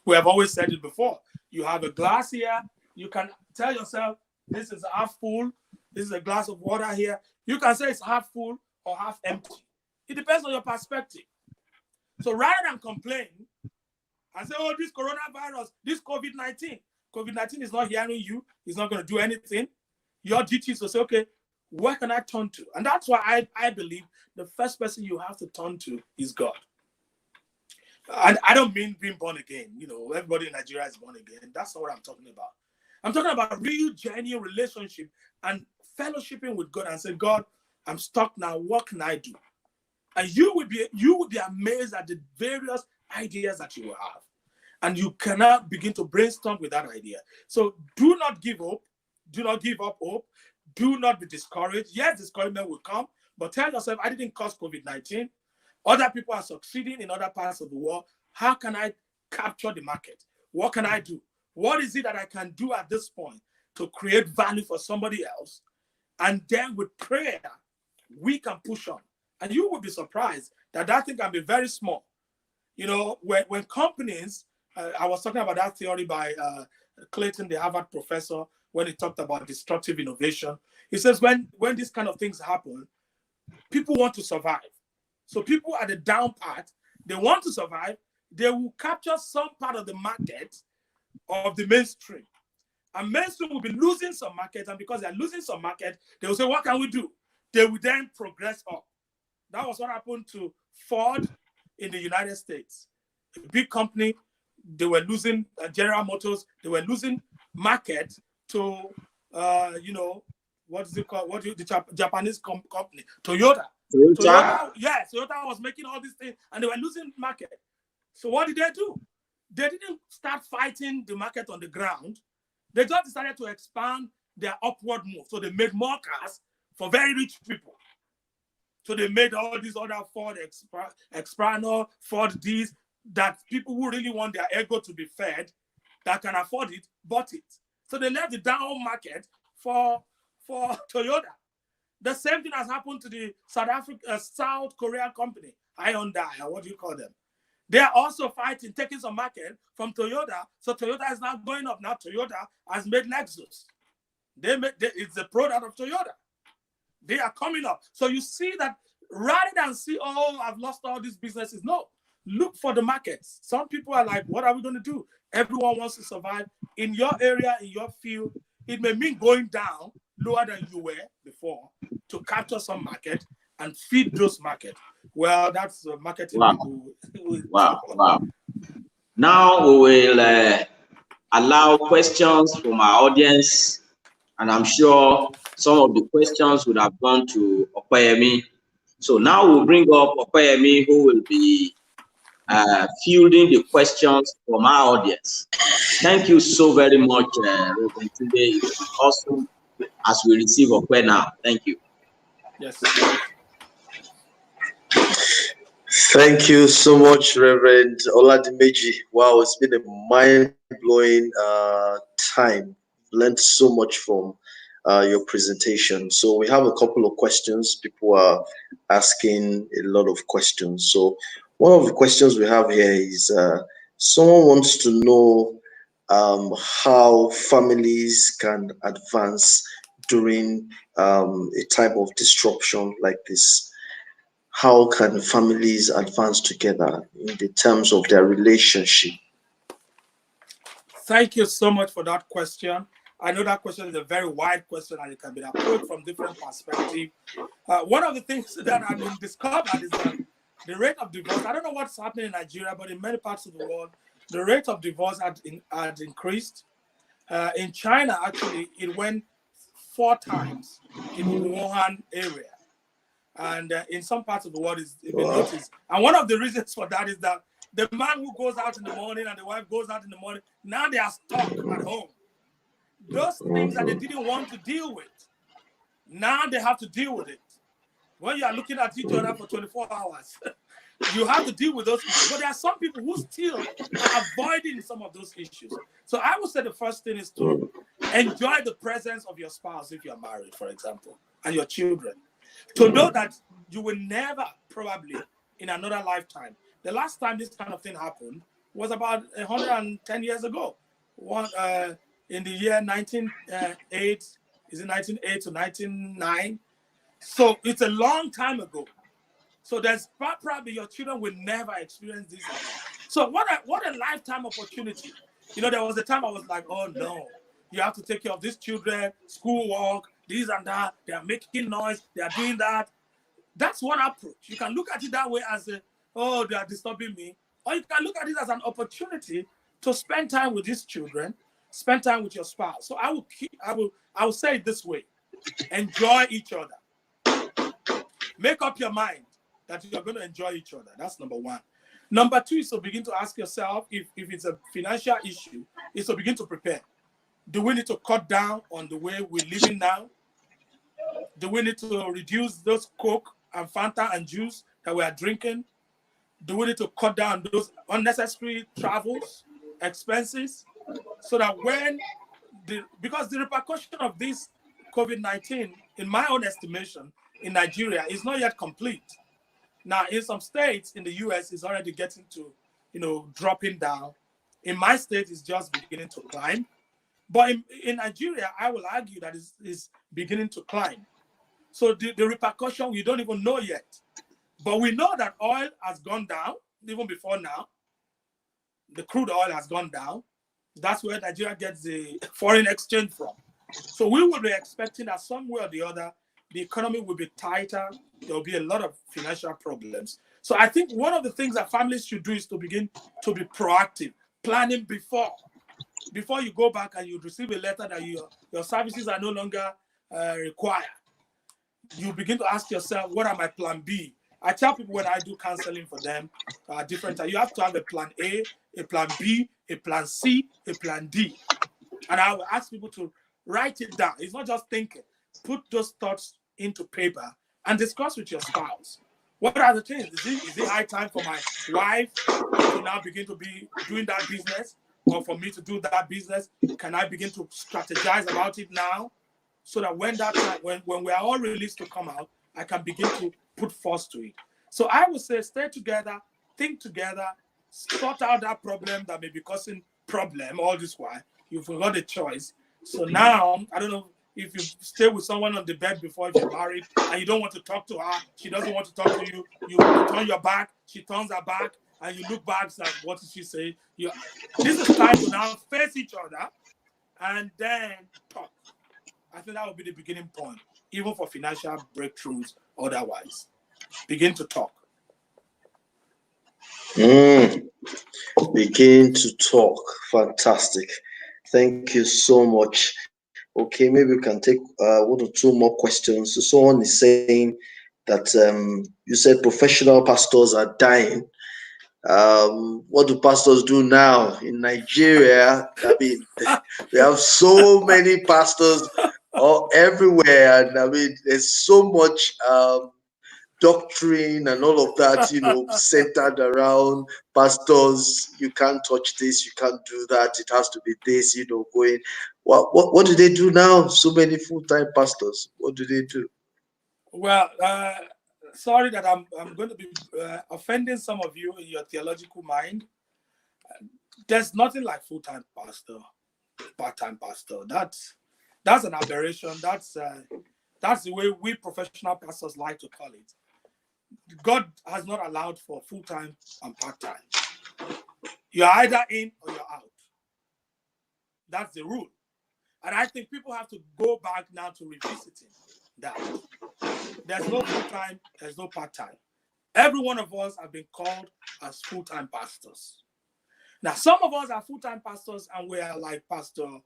We have always said it before. You have a glass here. You can tell yourself, this is half full. This is a glass of water here. You can say it's half full or half empty. It depends on your perspective. So rather than complain and say, oh, this coronavirus, this COVID-19 is not hearing you. It's not going to do anything. Your duty is to say, okay, where can I turn to? And that's why I believe the first person you have to turn to is God. And I don't mean being born again. You know, everybody in Nigeria is born again. That's not what I'm talking about. I'm talking about real, genuine relationship and fellowshipping with God and saying, God, I'm stuck now. What can I do? And you would be amazed at the various ideas that you will have. And you cannot begin to brainstorm with that idea. So do not give up. Do not give up hope. Do not be discouraged. Yes, discouragement will come, but tell yourself, I didn't cause COVID-19. Other people are succeeding in other parts of the world. How can I capture the market? What can I do? What is it that I can do at this point to create value for somebody else? And then with prayer, we can push on. And you will be surprised that that thing can be very small. You know, when companies, I was talking about that theory by Clayton, the Harvard professor, when he talked about destructive innovation. He says when these kind of things happen, people want to survive. So people at the down part, they want to survive. They will capture some part of the market of the mainstream. And mainstream will be losing some market. And because they're losing some market, they will say, what can we do? They will then progress up. That was what happened to Ford in the United States. A big company, they were losing General Motors, they were losing market to, you know, what is it called? The Japanese company, Toyota. Toyota was making all these things and they were losing market. So what did they do? They didn't start fighting the market on the ground. They just decided to expand their upward move. So they made more cars for very rich people. So they made all these other Ford Expano, Ford D's, that people who really want their ego to be fed, that can afford it, bought it. So they left the down market for Toyota. The same thing has happened to the South Korean company, Hyundai, or what do you call them? They are also fighting, taking some market from Toyota. So Toyota is now going up. Now Toyota has made Lexus. It's the product of Toyota. They are coming up. So you see that rather than see, oh, I've lost all these businesses. No, look for the markets. Some people are like, what are we going to do? Everyone wants to survive. In your area, in your field, it may mean going down lower than you were before to capture some market and feed those markets. Well, that's the marketing. Wow. Now we will allow questions from our audience, and I'm sure some of the questions would have gone to Opeyemi. So now we'll bring up Opeyemi, who will be fielding the questions from our audience. Thank you so very much, Reverend Tunde. It's awesome as we receive Opey now. Thank you. Yes. Thank you so much, Reverend Oladimeji. Wow, it's been a mind-blowing time. Learned so much from your presentation. So we have a couple of questions. People are asking a lot of questions. So one of the questions we have here is someone wants to know how families can advance during a type of disruption like this. How can families advance together in the terms of their relationship? Thank you so much for that question. I know that question is a very wide question and it can be approached from different perspectives. One of the things that I've been discovered is that the rate of divorce, I don't know what's happening in Nigeria, but in many parts of the world, the rate of divorce had increased. In China, actually, it went 4 times in Wuhan area. And in some parts of the world, it's been noticed. And one of the reasons for that is that the man who goes out in the morning and the wife goes out in the morning, now they are stuck at home. Those things that they didn't want to deal with, now they have to deal with it. When you are looking at each other for 24 hours, you have to deal with those issues. But there are some people who still are avoiding some of those issues. So I would say the first thing is to enjoy the presence of your spouse if you're married, for example, and your children. To know that you will never, probably, in another lifetime. The last time this kind of thing happened was about 110 years ago. In the year 1908, is it 1908 to 1909? So it's a long time ago. So there's probably your children will never experience this again. So what a lifetime opportunity. You know, there was a time I was like, oh no, you have to take care of these children, schoolwork, this and that. They are making noise. They are doing that. That's one approach. You can look at it that way as a, oh, they are disturbing me. Or you can look at it as an opportunity to spend time with these children, spend time with your spouse. So I will say it this way. Enjoy each other. Make up your mind that you're going to enjoy each other. That's number one. Number two is to begin to ask yourself, if it's a financial issue, is to begin to prepare. Do we need to cut down on the way we're living now? Do we need to reduce those Coke and Fanta and juice that we are drinking? Do we need to cut down those unnecessary travels, expenses, so that because the repercussion of this COVID-19, in my own estimation, in Nigeria, is not yet complete. Now, in some states in the US, it's already getting to, dropping down. In my state, it's just beginning to climb. But in Nigeria, I will argue that it's beginning to climb. So the repercussion, we don't even know yet. But we know that oil has gone down, even before now. The crude oil has gone down. That's where Nigeria gets the foreign exchange from. So we will be expecting that some way or the other, the economy will be tighter. There will be a lot of financial problems. So I think one of the things that families should do is to begin to be proactive, planning before you go back and you receive a letter that your services are no longer required. You begin to ask yourself, what are my plan B? I tell people when I do counseling for them, different times, you have to have a plan A, a plan B, a plan C, a plan D. And I will ask people to write it down. It's not just thinking. Put those thoughts into paper and discuss with your spouse. What are the things? Is it high time for my wife to now begin to be doing that business, or for me to do that business? Can I begin to strategize about it now, so that when that time, when we are all released to come out, I can begin to put force to it? So I would say, stay together, think together, sort out that problem that may be causing problem all this while. You've got a choice. So now, I don't know if you stay with someone on the bed before you're married and you don't want to talk to her, she doesn't want to talk to you, you turn your back, she turns her back, and you look back and say, what did she say? This is time to now face each other and then talk. I think that would be the beginning point, even for financial breakthroughs otherwise. Begin to talk. Begin to talk. Fantastic. Thank you so much. Okay, maybe we can take one or two more questions. So someone is saying that you said professional pastors are dying. What do pastors do now in Nigeria? I mean, we have so many pastors everywhere, and I mean, there's so much doctrine and all of that, centered around pastors. You can't touch this, you can't do that, it has to be this, going. What do they do now? So many full-time pastors. What do they do? Well, sorry that I'm going to be offending some of you in your theological mind. There's nothing like full-time pastor, part-time pastor. That's an aberration. That's the way we professional pastors like to call it. God has not allowed for full-time and part-time. You're either in or you're out. That's the rule. And I think people have to go back now to revisiting that. There's no full-time, there's no part-time. Every one of us have been called as full-time pastors. Now, some of us are full-time pastors and we are like Pastor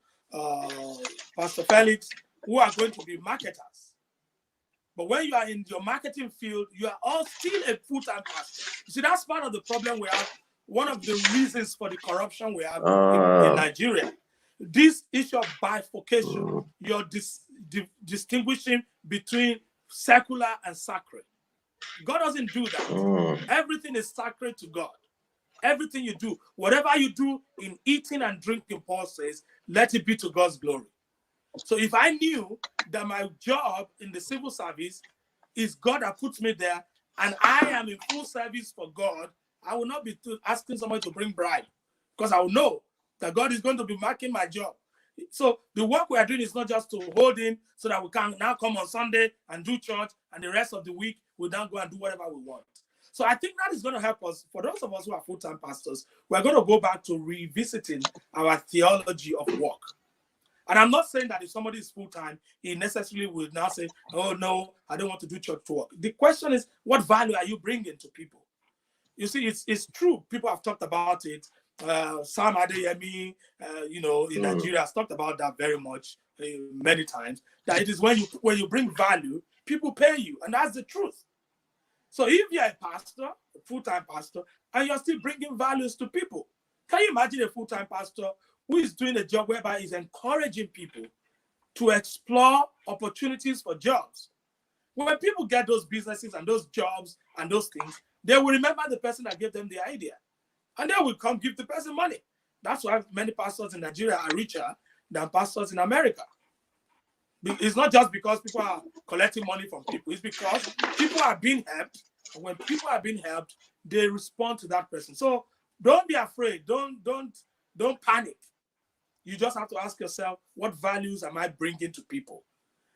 Felix, who are going to be marketers. But when you are in your marketing field, you are all still a full-time pastor. You see, that's part of the problem we have. One of the reasons for the corruption we have in Nigeria. This issue of bifurcation, you're distinguishing between secular and sacred. God doesn't do that. Everything is sacred to God. Everything you do, whatever you do in eating and drinking, Paul says, let it be to God's glory. So if I knew that my job in the civil service is God that puts me there, and I am in full service for God, I will not be asking somebody to bring bribe, because I will know that God is going to be marking my job. So the work we are doing is not just to hold in so that we can now come on Sunday and do church, and the rest of the week we'll now go and do whatever we want. So I think that is going to help us. For those of us who are full-time pastors, we're going to go back to revisiting our theology of work. And I'm not saying that if somebody is full-time, he necessarily will now say, oh, no, I don't want to do church work. The question is, what value are you bringing to people? You see, it's true. People have talked about it. Sam Adeyemi, in Nigeria has talked about that very much many times. That it is when you bring value, people pay you. And that's the truth. So if you're a pastor, a full-time pastor, and you're still bringing values to people, can you imagine a full-time pastor who is doing a job whereby he's encouraging people to explore opportunities for jobs? When people get those businesses and those jobs and those things, they will remember the person that gave them the idea. And they will come give the person money. That's why many pastors in Nigeria are richer than pastors in America. It's not just because people are collecting money from people. It's because people are being helped. And when people are being helped, they respond to that person. So don't be afraid. Don't panic. You just have to ask yourself, what values am I bringing to people?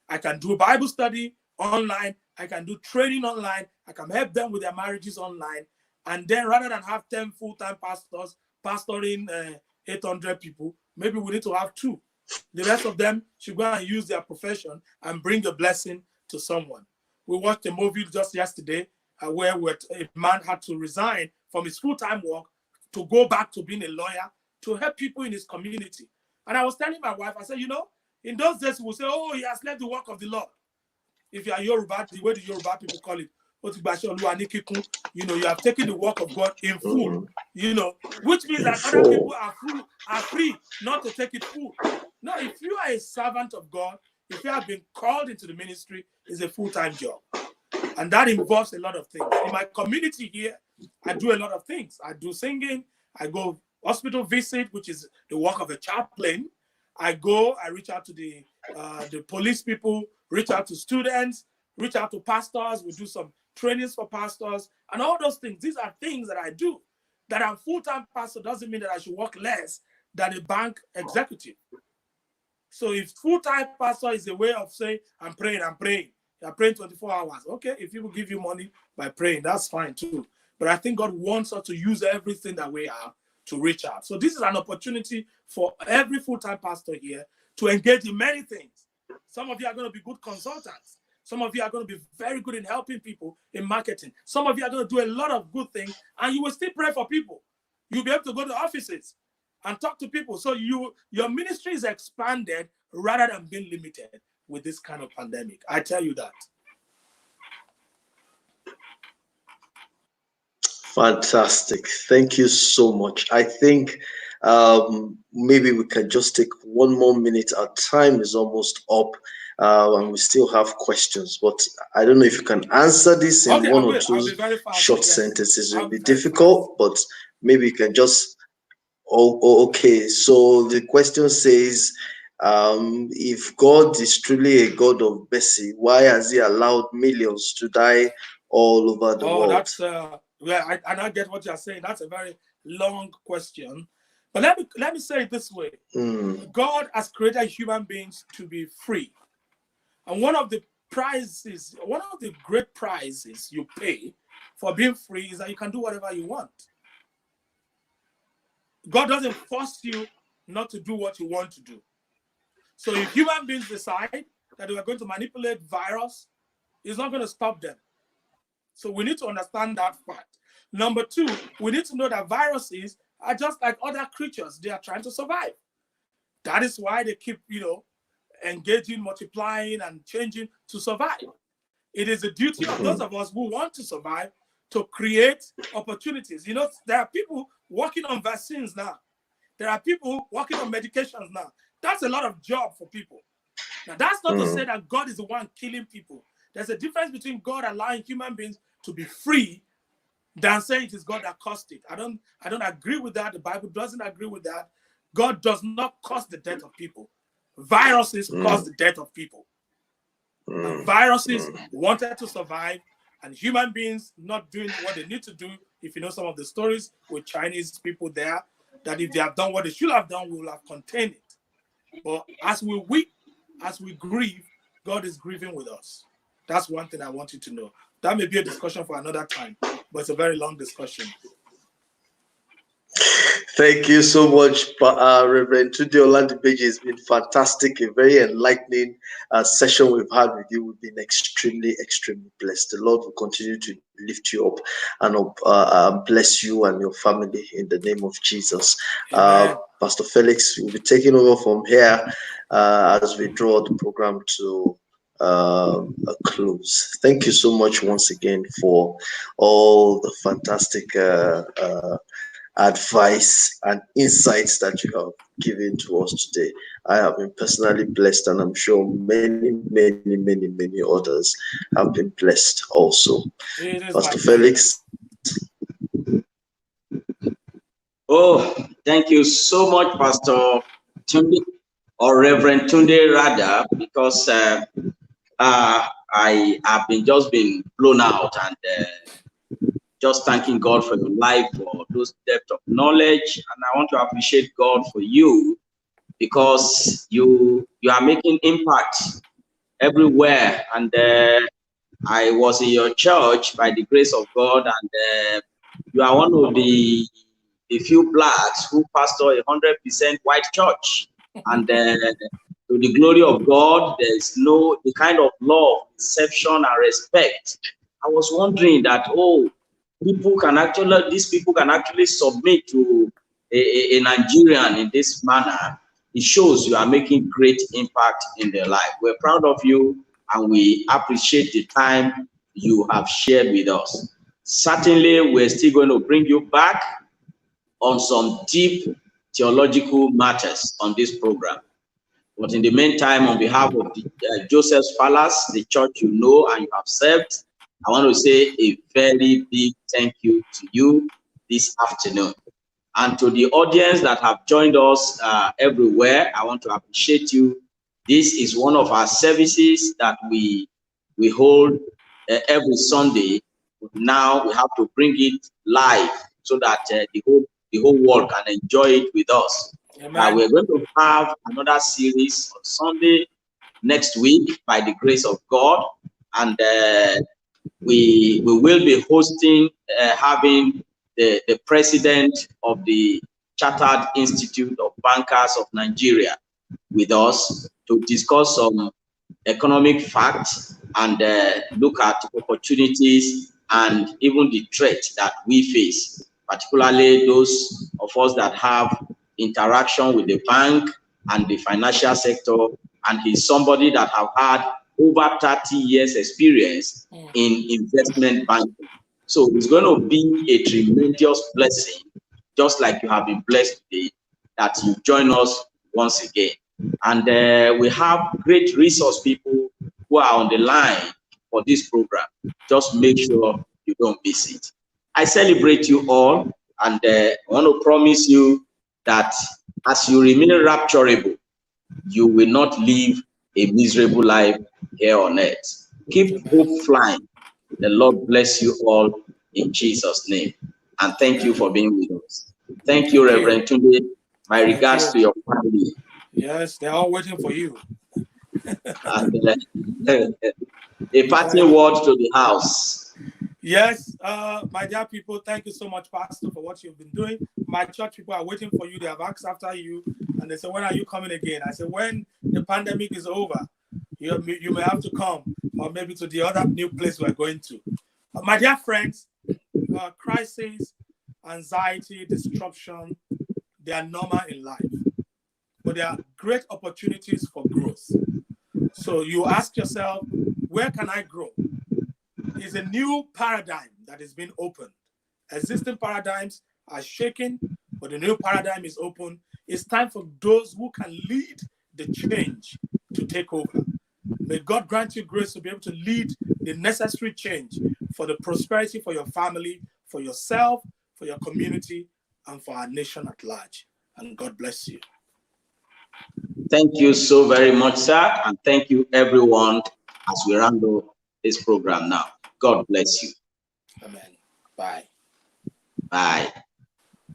I can do Bible study online. I can do training online. I can help them with their marriages online. And then rather than have 10 full-time pastors pastoring 800 people, maybe we need to have 2. The rest of them should go and use their profession and bring a blessing to someone. We watched a movie just yesterday where a man had to resign from his full-time work to go back to being a lawyer to help people in his community. And I was telling my wife, I said, in those days, we'll say, oh, he has left the work of the Lord. If you are Yoruba, the way the Yoruba people call it, you have taken the work of God in full, which means that other people are free not to take it full. No, if you are a servant of God, if you have been called into the ministry, it's a full-time job. And that involves a lot of things. In my community here, I do a lot of things. I do singing. I go hospital visit, which is the work of a chaplain. I reach out to the police people, reach out to students, reach out to pastors. We do some trainings for pastors and all those things. These are things that I do. That I'm full-time pastor doesn't mean that I should work less than a bank executive. So if full-time pastor is a way of saying, I'm praying. You're praying 24 hours. Okay, if people give you money by praying, that's fine too. But I think God wants us to use everything that we have to reach out. So this is an opportunity for every full-time pastor here to engage in many things. Some of you are going to be good consultants. Some of you are going to be very good in helping people in marketing. Some of you are going to do a lot of good things, and you will still pray for people. You'll be able to go to offices and talk to people. So your ministry is expanded rather than being limited with this kind of pandemic. I tell you that. Fantastic. Thank you so much. I think maybe we can just take 1 more minute. Our time is almost up. And we still have questions, but I don't know if you can answer this in 1 or 2 short sentences. It will be difficult, but maybe you can just. Okay. So the question says, if God is truly a God of mercy, why has He allowed millions to die all over the world? That's I get what you're saying. That's a very long question, but let me say it this way: God has created human beings to be free. And one of the great prizes you pay for being free is that you can do whatever you want. God doesn't force you not to do what you want to do. So if human beings decide that they are going to manipulate virus, it's not going to stop them. So we need to understand that fact. Number 2, we need to know that viruses are just like other creatures. They are trying to survive. That is why they keep, engaging, multiplying, and changing to survive. It is the duty of those of us who want to survive to create opportunities. There are people working on vaccines now. There are people working on medications now. That's a lot of job for people. Now, that's not to say that God is the one killing people. There's a difference between God allowing human beings to be free than saying it is God that caused it. I don't agree with that. The Bible doesn't agree with that. God does not cause the death of people. Viruses cause the death of people. And viruses wanted to survive, and human beings not doing what they need to do. If you know some of the stories with Chinese people there, that if they have done what they should have done, we will have contained it. But as we weep, as we grieve, God is grieving with us. That's one thing I want you to know. That may be a discussion for another time, but it's a very long discussion. Thank you so much, Reverend Tunde Oladimeji. It's been fantastic, a very enlightening session we've had with you. We've been extremely, extremely blessed. The Lord will continue to lift you up and bless you and your family in the name of Jesus. Pastor Felix will be taking over from here as we draw the program to a close. Thank you so much once again for all the fantastic advice and insights that you have given to us today. I have been personally blessed, and I'm sure many others have been blessed also. Pastor Felix. Oh, thank you so much, Pastor Tunde, or Reverend Tunde rather, because I have just been blown out, and just thanking God for your life, for those depth of knowledge. And I want to appreciate God for you, because you are making impact everywhere. And I was in your church by the grace of God, and you are one of the few blacks who pastor a 100% white church. And to the glory of God, there is no the kind of love, deception, and respect. I was wondering that, oh, these people can actually submit to a Nigerian in this manner. It shows you are making great impact in their life. We're proud of you, and we appreciate the time you have shared with us. Certainly, we're still going to bring you back on some deep theological matters on this program. But in the meantime, on behalf of the Joseph's Palace, the church you know and you have served, I want to say a very big thank you to you this afternoon. And to the audience that have joined us everywhere, I want to appreciate you. This is one of our services that we hold every Sunday. Now we have to bring it live so that the whole world can enjoy it with us. We're going to have another series on Sunday next week by the grace of God, and we will be hosting, having the president of the Chartered Institute of Bankers of Nigeria with us to discuss some economic facts and look at opportunities and even the threats that we face, particularly those of us that have interaction with the bank and the financial sector. And he's somebody that have had over 30 years experience in investment banking. So it's going to be a tremendous blessing, just like you have been blessed today, that you join us once again. And we have great resource people who are on the line for this program. Just make sure you don't miss it. I celebrate you all, and I want to promise you that as you remain rapturable, you will not live a miserable life here on earth. Keep hope flying. The Lord bless you all in Jesus' name. And thank you for being with us. Thank you, Reverend Tunde. My regards to your family. Yes, they're all waiting for you. And a parting word to the house. Yes, my dear people, thank you so much, Pastor, for what you've been doing. My church people are waiting for you. They have asked after you, and they say, when are you coming again? I said, when the pandemic is over, you may have to come, or maybe to the other new place we're going to. My dear friends, crisis, anxiety, disruption, they are normal in life, but there are great opportunities for growth. So you ask yourself, where can I grow? It's a new paradigm that is being opened. Existing paradigms are shaken, but the new paradigm is open. It's time for those who can lead the change to take over. May God grant you grace to be able to lead the necessary change for the prosperity for your family, for yourself, for your community, and for our nation at large. And God bless you. Thank you so very much, sir. And thank you, everyone, as we round up this program now. God bless you. Amen. Bye. Bye.